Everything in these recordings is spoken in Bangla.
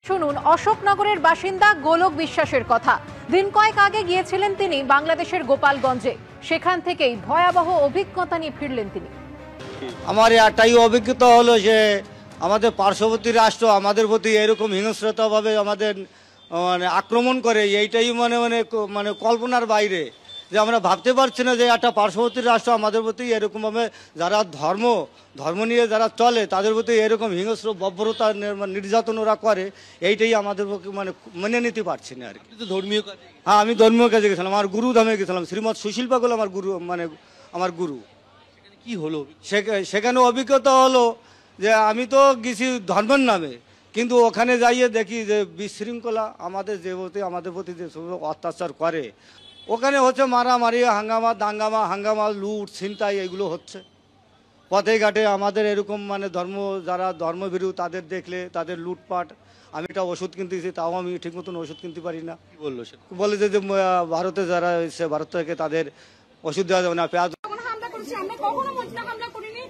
শুনুন অশোকনগরের বাসিন্দা গোলক বিশ্বাসের কথা। দিন কয়েক আগে গিয়েছিলেন তিনি বাংলাদেশের গোপালগঞ্জে। সেখান থেকেই ভয়াবহ অভিজ্ঞতা নিয়ে ফিরলেন তিনি। আমার একটাই অভিজ্ঞতা হলো যে আমাদের পার্শ্ববর্তী রাষ্ট্র আমাদের প্রতি এরকম হিংস্রতাভাবে আমাদের আক্রমণ করে, এইটাই মানে কল্পনার বাইরে। যে আমরা ভাবতে পারছি না যে একটা পার্শ্ববর্তী রাষ্ট্র আমাদের প্রতি এরকমভাবে যারা ধর্ম নিয়ে যারা চলে তাদের প্রতি এরকম হিংস্র বর্বরতা নির্যাতন ওরা করে, এইটাই আমাদের মেনে নিতে পারছি না আর কি। ধর্মীয় হ্যাঁ, আমি ধর্মীয় কাজে গেছিলাম, আমার গুরুধামে গেছিলাম। শ্রীমৎ সুশীল পাগল আমার গুরু। কি হলো? সেখানে অভিজ্ঞতা হলো যে আমি তো গেছি ধর্মের নামে, কিন্তু ওখানে যাইয়ে দেখি যে বিশৃঙ্খলা আমাদের প্রতি যে অত্যাচার করে, ওখানে হচ্ছে মারামারি, হাঙ্গামা, লুট, ছিনতাই, এগুলো হচ্ছে পথে ঘাটে। আমাদের এরকম যারা ধর্মভীরু তাদের দেখলে তাদের লুটপাট। আমি একটা ওষুধ কিনতে গেছি, তাও আমি ঠিক মতন ওষুধ কিনতে পারি না। কি বললো সে? বলে যে ভারতে যারা এসে ভারত থেকে তাদের ওষুধ দেওয়া যাবে না, পেঁয়াজ। আমরা কখনো মসজিদে হামলা করিনি,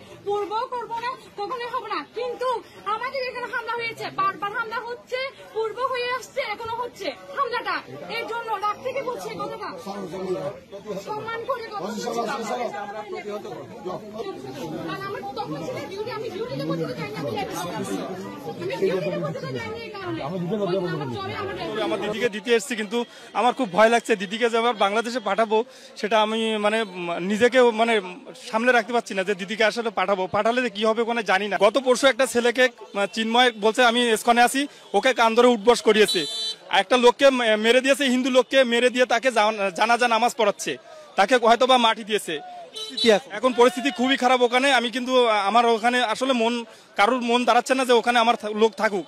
করবো না, কখনোই হবে না। কিন্তু আমাদের এখানে হামলা হয়েছে, বারবার হামলা হচ্ছে, পূর্ব হয়ে আসছে, এখনো হচ্ছে হামলাটা। এর জন্য রাগ থেকে বলছে কথাটা সম্মান করে আমার তখন ছিল ডিউটি, আমি ডিউটিতে বলতে চাই না, আমার দিদিকে দিতে এসেছি, কিন্তু আমার খুব ভয় লাগছে। দিদিকে যে আবার বাংলাদেশে পাঠাবো সেটা আমি নিজেকে সামনে রাখতে পারছি না যে দিদিকে আসলে পাঠালে যে কি হবে ওখানে জানি না। গত পরশু একটা ছেলেকে চিন্ময় বলছে আমি এসকনে আসি, ওকে কান ধরে উঠবস করিয়েছে। একটা লোককে মেরে দিয়েছে, হিন্দু লোককে মেরে দিয়ে তাকে জানাজা নামাজ পড়াচ্ছে, তাকে হয়তো বা মাটি দিয়েছে। এখন পরিস্থিতি খুবই খারাপ ওখানে। আমি কিন্তু আমার ওখানে আসলে কারোর মন দাঁড়াচ্ছে না যে ওখানে আমার লোক থাকুক।